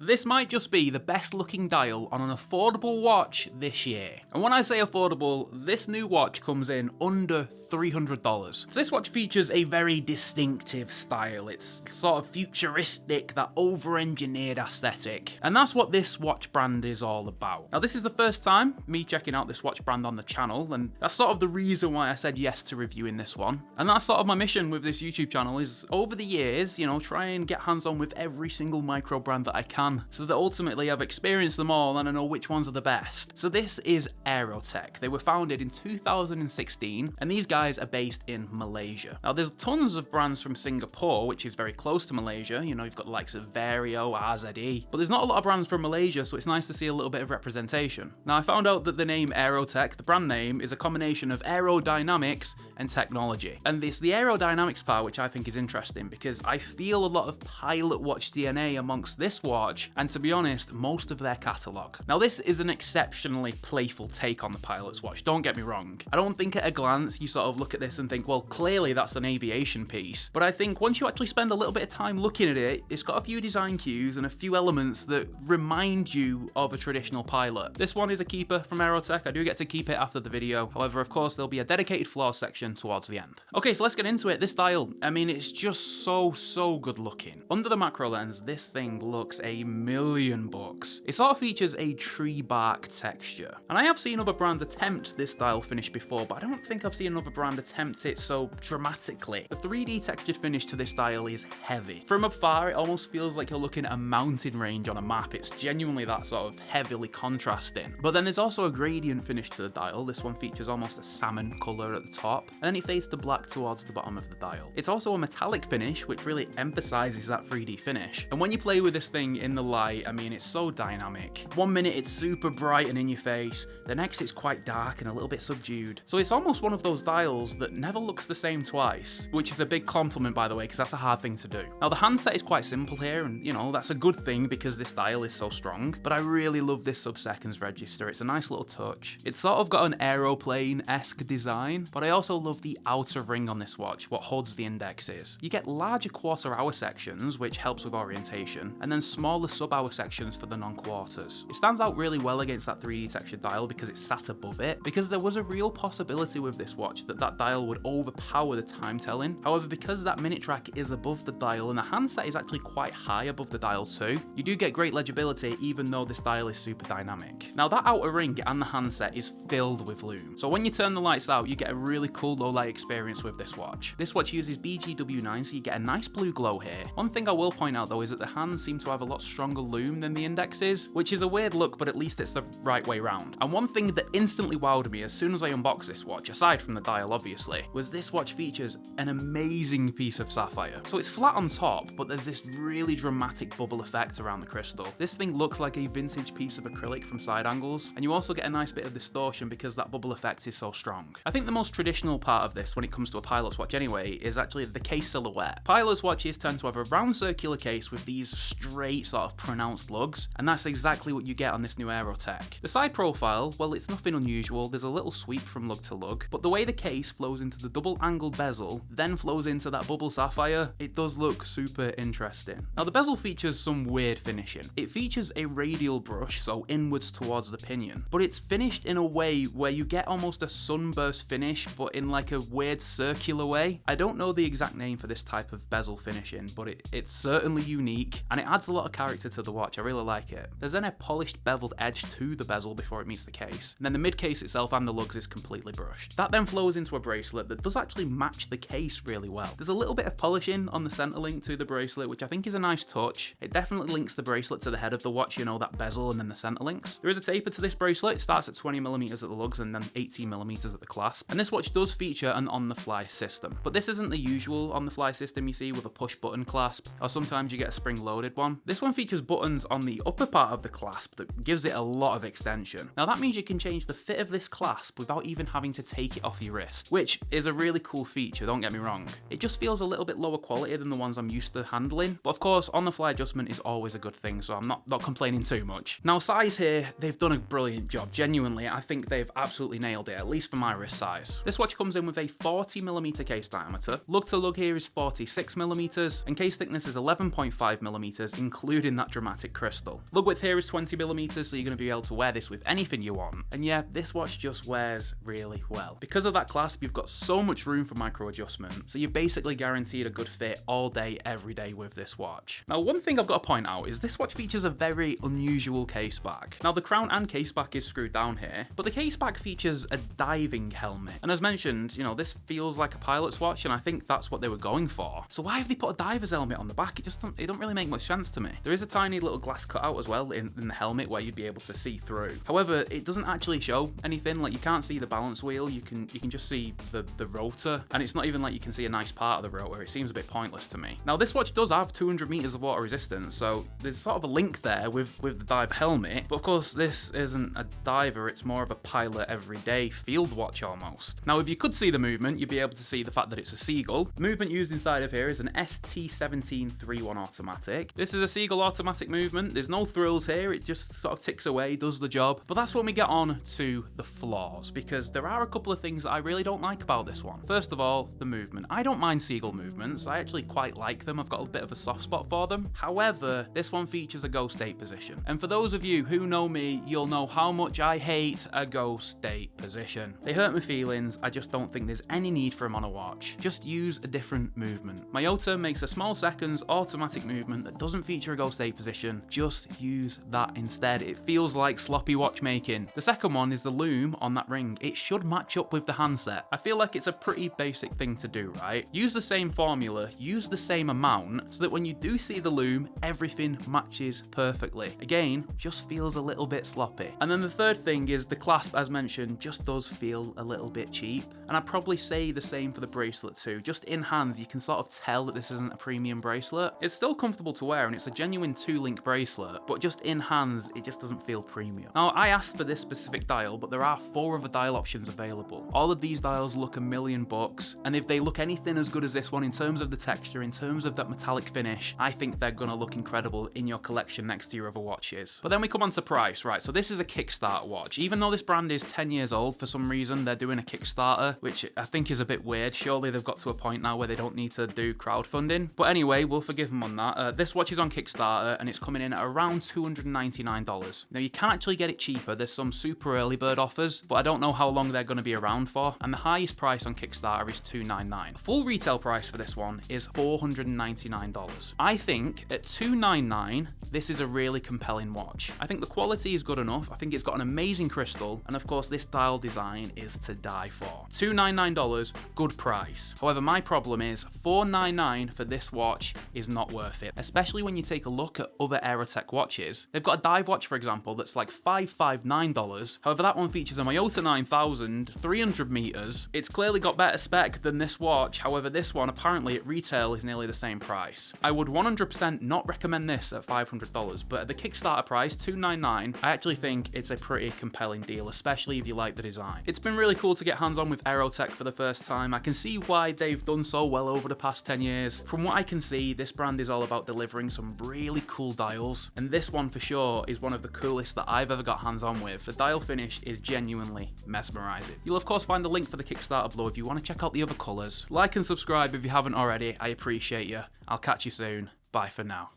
This might just be the best looking dial on an affordable watch this year. And when I say affordable, this new watch comes in under $300. So this watch features a very distinctive style. It's sort of futuristic, that over-engineered aesthetic. And that's what this watch brand is all about. Now this is the first time me checking out this watch brand on the channel, and that's sort of the reason why I said yes to reviewing this one. And that's sort of my mission with this YouTube channel, is over the years, you know, try and get hands-on with every single micro brand that I can, so that ultimately I've experienced them all and I know which ones are the best. So this is Aerotec. They were founded in 2016, and these guys are based in Malaysia. Now there's tons of brands from Singapore, which is very close to Malaysia. You know, you've got the likes of Vario, RZE, but there's not a lot of brands from Malaysia, so it's nice to see a little bit of representation. Now I found out that the name Aerotec, the brand name, is a combination of aerodynamics and technology. And it's the aerodynamics part which I think is interesting, because I feel a lot of pilot watch DNA amongst this watch, and to be honest, most of their catalogue. Now this is an exceptionally playful take on the pilot's watch, don't get me wrong. I don't think at a glance you sort of look at this and think, well, clearly that's an aviation piece. But I think once you actually spend a little bit of time looking at it, it's got a few design cues and a few elements that remind you of a traditional pilot. This one is a keeper from Aerotec. I do get to keep it after the video. However, of course, there'll be a dedicated flaws section towards the end. Okay, so let's get into it. This dial, I mean, it's just so good looking. Under the macro lens, this thing looks a million bucks. It sort of features a tree bark texture. And I have seen other brands attempt this dial finish before, but I don't think I've seen another brand attempt it so dramatically. The 3D textured finish to this dial is heavy. From afar, it almost feels like you're looking at a mountain range on a map. It's genuinely that sort of heavily contrasting. But then there's also a gradient finish to the dial. This one features almost a salmon color at the top, and then it fades to black towards the bottom of the dial. It's also a metallic finish, which really emphasizes that 3D finish. And when you play with this thing in the light, I mean, it's so dynamic. One minute it's super bright and in your face, the next it's quite dark and a little bit subdued. So it's almost one of those dials that never looks the same twice, which is a big compliment, by the way, because that's a hard thing to do. Now the handset is quite simple here, and you know, that's a good thing because this dial is so strong, but I really love this sub-seconds register. It's a nice little touch. It's sort of got an aeroplane-esque design, but I also love the outer ring on this watch, what holds the indexes. You get larger quarter-hour sections, which helps with orientation, and then smaller sub-hour sections for the non-quarters. It stands out really well against that 3D textured dial because it's sat above it, because there was a real possibility with this watch that that dial would overpower the time telling. However, because that minute track is above the dial and the handset is actually quite high above the dial too, you do get great legibility even though this dial is super dynamic. Now that outer ring and the handset is filled with lume, so when you turn the lights out you get a really cool low light experience with this watch. This watch uses BGW9, so you get a nice blue glow here. One thing I will point out though is that the hands seem to have a lot stronger lume than the indexes, which is a weird look, but at least it's the right way round. And one thing that instantly wowed me as soon as I unboxed this watch, aside from the dial obviously, was this watch features an amazing piece of sapphire. So it's flat on top, but there's this really dramatic bubble effect around the crystal. This thing looks like a vintage piece of acrylic from side angles, and you also get a nice bit of distortion because that bubble effect is so strong. I think the most traditional part of this when it comes to a pilot's watch anyway is actually the case silhouette. Pilot's watches tend to have a round circular case with these straight sort of pronounced lugs, and that's exactly what you get on this new Aerotec. The side profile, well, it's nothing unusual. There's a little sweep from lug to lug, but the way the case flows into the double angled bezel, then flows into that bubble sapphire, it does look super interesting. Now the bezel features some weird finishing. It features a radial brush, so inwards towards the pinion, but it's finished in a way where you get almost a sunburst finish, but in like a weird circular way. I don't know the exact name for this type of bezel finishing, but it's certainly unique, and it adds a lot of character to the watch. I really like it. There's then a polished beveled edge to the bezel before it meets the case, and then the mid case itself and the lugs is completely brushed. That then flows into a bracelet that does actually match the case really well. There's a little bit of polishing on the center link to the bracelet, which I think is a nice touch. It definitely links the bracelet to the head of the watch, you know, that bezel and then the center links. There is a taper to this bracelet. It starts at 20mm at the lugs and then 18mm at the clasp, and this watch does feature an on-the-fly system, but this isn't the usual on-the-fly system you see with a push button clasp, or sometimes you get a spring-loaded one. This one features buttons on the upper part of the clasp that gives it a lot of extension. Now that means you can change the fit of this clasp without even having to take it off your wrist, which is a really cool feature, don't get me wrong. It just feels a little bit lower quality than the ones I'm used to handling, but of course on-the-fly adjustment is always a good thing, so I'm not complaining too much. Now size here, they've done a brilliant job. Genuinely, I think they've absolutely nailed it, at least for my wrist size. This watch comes comes in with a 40mm case diameter, lug to lug here is 46mm, and case thickness is 11.5mm, including that dramatic crystal. Lug width here is 20mm, so you're going to be able to wear this with anything you want. And yeah, this watch just wears really well. Because of that clasp, you've got so much room for micro adjustment, so you're basically guaranteed a good fit all day, every day with this watch. Now, one thing I've got to point out is this watch features a very unusual case back. Now, the crown and case back is screwed down here, but the case back features a diving helmet. And as mentioned, you know, this feels like a pilot's watch, and I think that's what they were going for. So why have they put a diver's helmet on the back? It don't really make much sense to me. There is a tiny little glass cutout as well in the helmet where you'd be able to see through. However, it doesn't actually show anything. Like, you can't see the balance wheel, you can just see the rotor, and it's not even like you can see a nice part of the rotor. It seems a bit pointless to me. Now, this watch does have 200 meters of water resistance, so there's sort of a link there with the dive helmet, but of course this isn't a diver, it's more of a pilot everyday field watch almost. Now, if you could see the movement, you'd be able to see the fact that it's a Seagull. The movement used inside of here is an ST1731 automatic. This is a Seagull automatic movement. There's no thrills here, it just sort of ticks away, does the job. But that's when we get on to the flaws, because there are a couple of things that I really don't like about this one. First of all, the movement. I don't mind Seagull movements, I actually quite like them, I've got a bit of a soft spot for them. However, this one features a ghost date position. And for those of you who know me, you'll know how much I hate a ghost date position. They hurt my feelings, I just don't think there's any need for them on a watch. Just use a different movement. Miyota makes a small seconds automatic movement that doesn't feature a ghost date position. Just use that instead. It feels like sloppy watchmaking. The second one is the lume on that ring. It should match up with the handset. I feel like it's a pretty basic thing to do, right? Use the same formula, use the same amount, so that when you do see the lume, everything matches perfectly. Again, just feels a little bit sloppy. And then the third thing is the clasp, as mentioned, just does feel a little bit cheap. And I'd probably say the same for the bracelet too. Just in hands, you can sort of tell that this isn't a premium bracelet. It's still comfortable to wear and it's a genuine 2-link bracelet, but just in hands, it just doesn't feel premium. Now, I asked for this specific dial, but there are 4 other dial options available. All of these dials look $1,000,000, and if they look anything as good as this one in terms of the texture, in terms of that metallic finish, I think they're gonna look incredible in your collection next to your other watches. But then we come on to price, right? So this is a Kickstarter watch. Even though this brand is 10 years old, for some reason they're doing a Kickstarter, which I think is a bit weird. Surely they've got to a point now where they don't need to do crowdfunding. But anyway, we'll forgive them on that. This watch is on Kickstarter and it's coming in at around $299. Now, you can actually get it cheaper. There's some super early bird offers, but I don't know how long they're going to be around for. And the highest price on Kickstarter is $299. Full retail price for this one is $499. I think at $299, this is a really compelling watch. I think the quality is good enough. I think it's got an amazing crystal, and of course this dial design is to die for. $299, good price. However, my problem is $499 for this watch is not worth it, especially when you take a look at other Aerotec watches. They've got a dive watch, for example, that's like $559. However, that one features a Miyota 9000, 300 meters. It's clearly got better spec than this watch. However, this one apparently at retail is nearly the same price. I would 100% not recommend this at $500, but at the Kickstarter price, $299, I actually think it's a pretty compelling deal, especially if you like the design. It's been really cool to get hands on with Aerotec for the first time. I can see why they've done so well over the past 10 years. From what I can see, this brand is all about delivering some really cool dials, and this one for sure is one of the coolest that I've ever got hands on with. The dial finish is genuinely mesmerizing. You'll of course find the link for the Kickstarter below if you want to check out the other colors. Like and subscribe if you haven't already, I appreciate you. I'll catch you soon. Bye for now.